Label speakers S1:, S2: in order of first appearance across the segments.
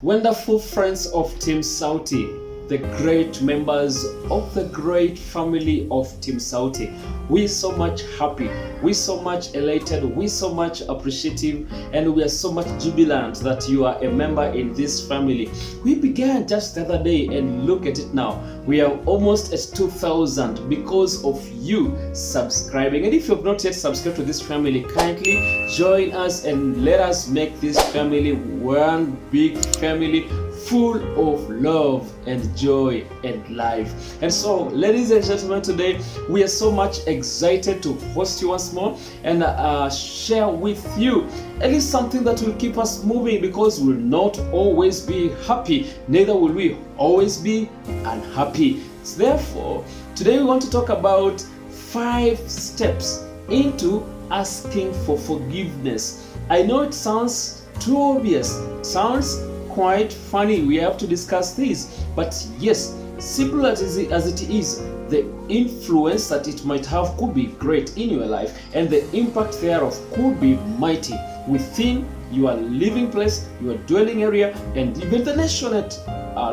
S1: Wonderful friends of Team Sauti, the great members of the great family of Team Sauti. We're so much happy, we're so much elated, we're so much appreciative, and we are so much jubilant that you are a member in this family. We began just the other day, and look at it now. We are almost at 2,000 because of you subscribing. And if you have not yet subscribed to this family, kindly join us and let us make this family one big family full of love and joy and life. And so, ladies and gentlemen, today we are so much excited to host you once more and share with you at least something that will keep us moving, because we'll not always be happy, neither will we always be unhappy. Therefore, today we want to talk about 5 steps into asking for forgiveness. I know it sounds too obvious, sounds quite funny. We have to discuss this, but yes, simple as it is, the influence that it might have could be great in your life, and the impact thereof could be mighty within your living place, your dwelling area, and even the nation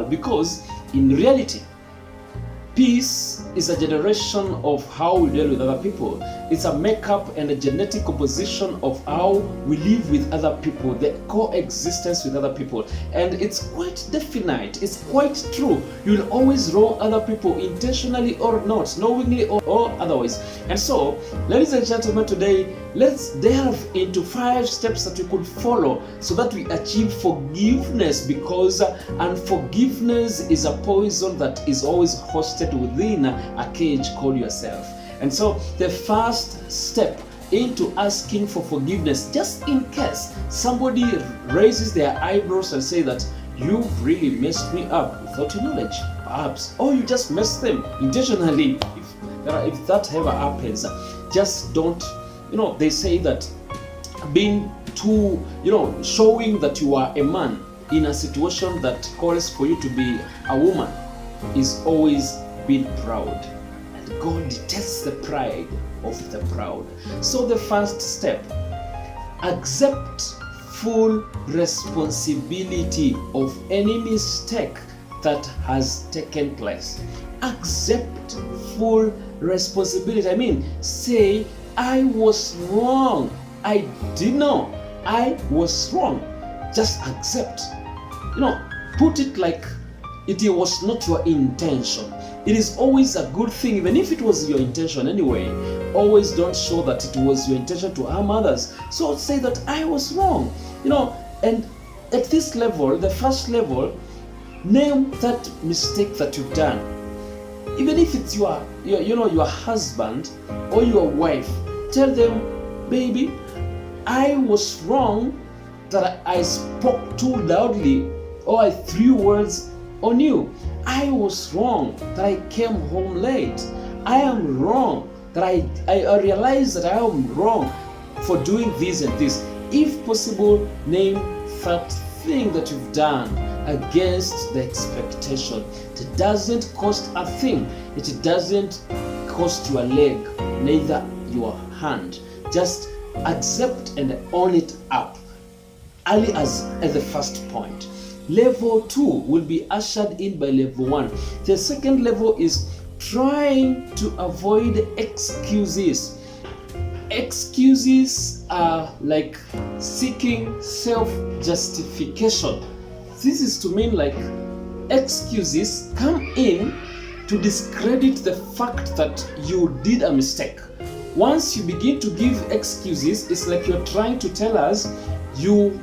S1: because in reality, peace is a generation of how we deal with other people. It's a makeup and a genetic composition of how we live with other people, the coexistence with other people. And it's quite definite, it's quite true. You'll always wrong other people, intentionally or not, knowingly or otherwise. And so, ladies and gentlemen, today, let's delve into 5 steps that we could follow so that we achieve forgiveness, because unforgiveness is a poison that is always hosted within a cage called yourself. And so the first step into asking for forgiveness, just in case somebody raises their eyebrows and say that you've really messed me up without your knowledge, perhaps, or you just messed them intentionally. If that ever happens, just don't, they say that being too, showing that you are a man in a situation that calls for you to be a woman is always being proud. And God detests the pride of the proud. So the first step, accept full responsibility of any mistake that has taken place. Accept full responsibility. I mean, say, I was wrong. I did know I was wrong. Just accept. Put it like it was not your intention. It is always a good thing, even if it was your intention anyway. Always don't show that it was your intention to harm others. So say that I was wrong. And at this level, the first level, name that mistake that you've done. Even if it's your husband or your wife, tell them, baby, I was wrong that I spoke too loudly or I threw words on you. I was wrong that I came home late. I am wrong that I realized that I am wrong for doing this and this. If possible, name that thing that you've done against the expectation. It doesn't cost a thing. It doesn't cost you a leg, neither your hand. Just accept and own it up early as the first point. Level 2 will be ushered in by level 1. The second level is trying to avoid excuses. Excuses are like seeking self-justification. This is to mean like excuses come in to discredit the fact that you did a mistake. Once you begin to give excuses, it's like you're trying to tell us you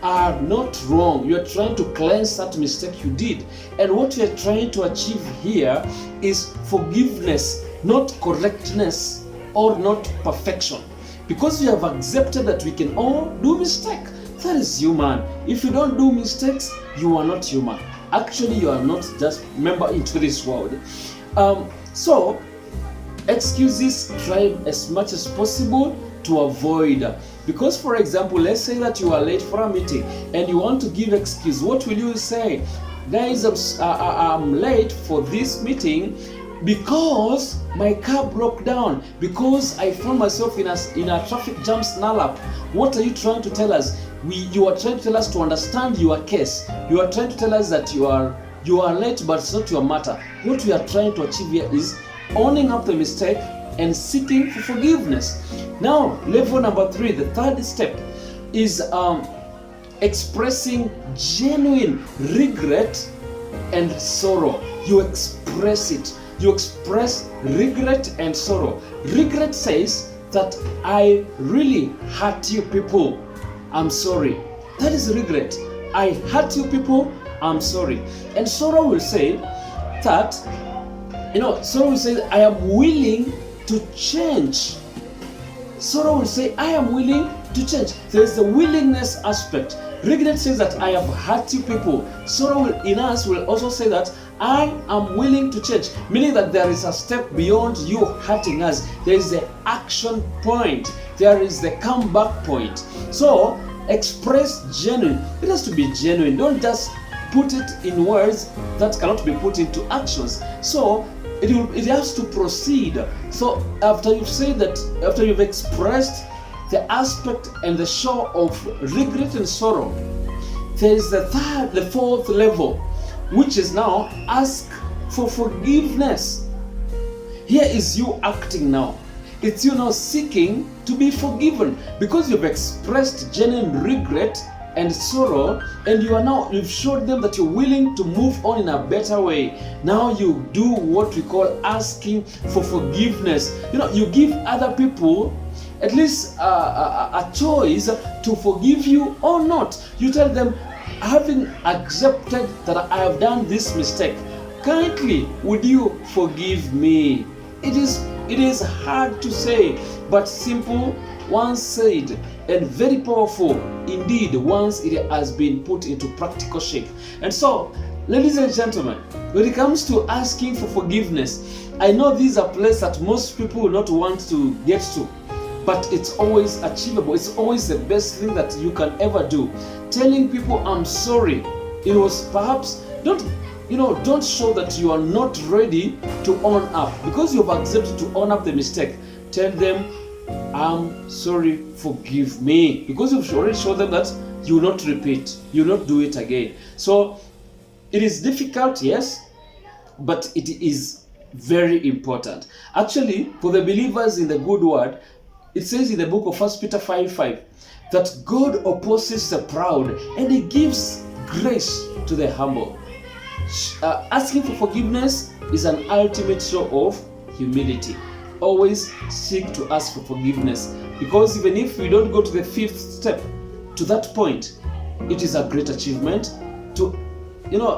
S1: are not wrong. You're trying to cleanse that mistake you did. And what you're trying to achieve here is forgiveness, not correctness or not perfection. Because you have accepted that we can all do mistake. That is human. If you don't do mistakes, you are not human. Actually, you are not just member into this world. So excuses, try as much as possible to avoid. Because, for example, let's say that you are late for a meeting and you want to give excuse. What will you say? Guys, I'm late for this meeting because my car broke down, because I found myself in a traffic jam snarl up. What are you trying to tell us? you are trying to tell us to understand your case. You are trying to tell us that you are late, but it's not your matter. What we are trying to achieve here is owning up the mistake and seeking for forgiveness. Now, level number 3, the third step, is expressing genuine regret and sorrow. You express it. You express regret and sorrow. Regret says that I really hurt you people. I'm sorry. That is regret. I hurt you people. I'm sorry. And sorrow will say that, sorrow will say, I am willing to change. Sorrow will say, I am willing to change. There is the willingness aspect. Regret says that I have hurt you people. Sorrow in us will also say that I am willing to change, meaning that there is a step beyond you hurting us. There is the action point. There is the comeback point. So express genuine. It has to be genuine. Don't just put it in words that cannot be put into actions. So it has to proceed. So after you've said that, after you've expressed the aspect and the show of regret and sorrow, there is the fourth level, which is now ask for forgiveness. Here is you acting now. It's you now seeking to be forgiven because you've expressed genuine regret and sorrow, and you've showed them that you're willing to move on in a better way. Now you do what we call asking for forgiveness. You give other people at least a choice to forgive you or not. You tell them, having accepted that I have done this mistake, kindly would you forgive me? It is hard to say, but simple once said, and very powerful indeed once it has been put into practical shape. And so, ladies and gentlemen, when it comes to asking for forgiveness, I know this is a place that most people will not want to get to, but it's always achievable. It's always the best thing that you can ever do. Telling people I'm sorry. It was perhaps don't show that you are not ready to own up, because you've accepted to own up the mistake. Tell them I'm sorry, forgive me, because you've already shown them that you will not repeat, you will not do it again. So it is difficult, yes, but it is very important. Actually, for the believers in the good word, it says in the book of 1 Peter 5:5 that God opposes the proud and He gives grace to the humble. Asking for forgiveness is an ultimate show of humility. Always seek to ask for forgiveness, because even if we don't go to the 5th step, to that point, it is a great achievement to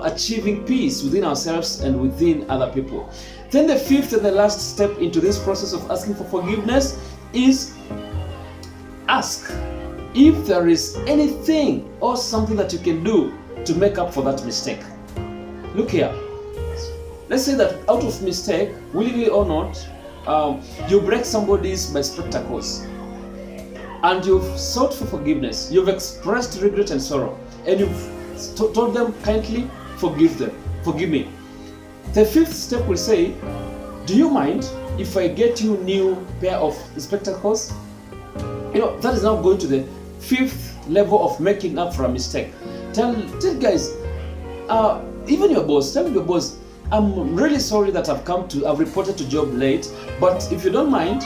S1: achieving peace within ourselves and within other people. Then the 5th and the last step into this process of asking for forgiveness is ask if there is anything or something that you can do to make up for that mistake. Look here. Let's say that out of mistake, willingly or not, you break somebody's spectacles, and you've sought for forgiveness. You've expressed regret and sorrow, and you've told them kindly, forgive me. The 5th step will say, do you mind if I get you a new pair of spectacles? That is now going to the 5th level of making up for a mistake. Tell guys, even your boss, tell your boss, I'm really sorry that I've reported to job late, but if you don't mind,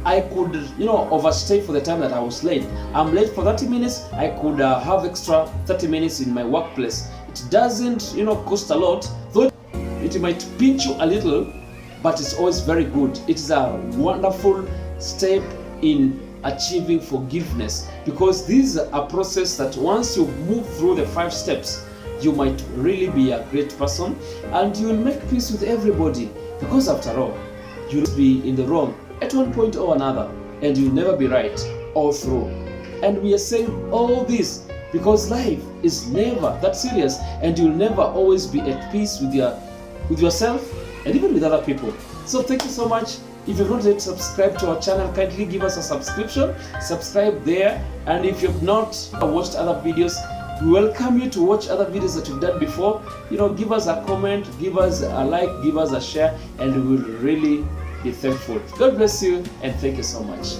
S1: I could, overstay for the time that I was late. I'm late for 30 minutes, I could have extra 30 minutes in my workplace. It doesn't, cost a lot, though it might pinch you a little, but it's always very good. It is a wonderful step in achieving forgiveness, because this is a process that once you move through the 5 steps, you might really be a great person, and you will make peace with everybody, because after all, you'll be in the wrong at one point or another, and you'll never be right all through. And we are saying all this because life is never that serious, and you'll never always be at peace with yourself and even with other people. So thank you so much. If you've not yet subscribed to our channel, kindly give us a subscription. Subscribe there. And if you've not watched other videos, we welcome you to watch other videos that you've done before. Give us a comment, give us a like, give us a share, and we will really be thankful. God bless you, and thank you so much.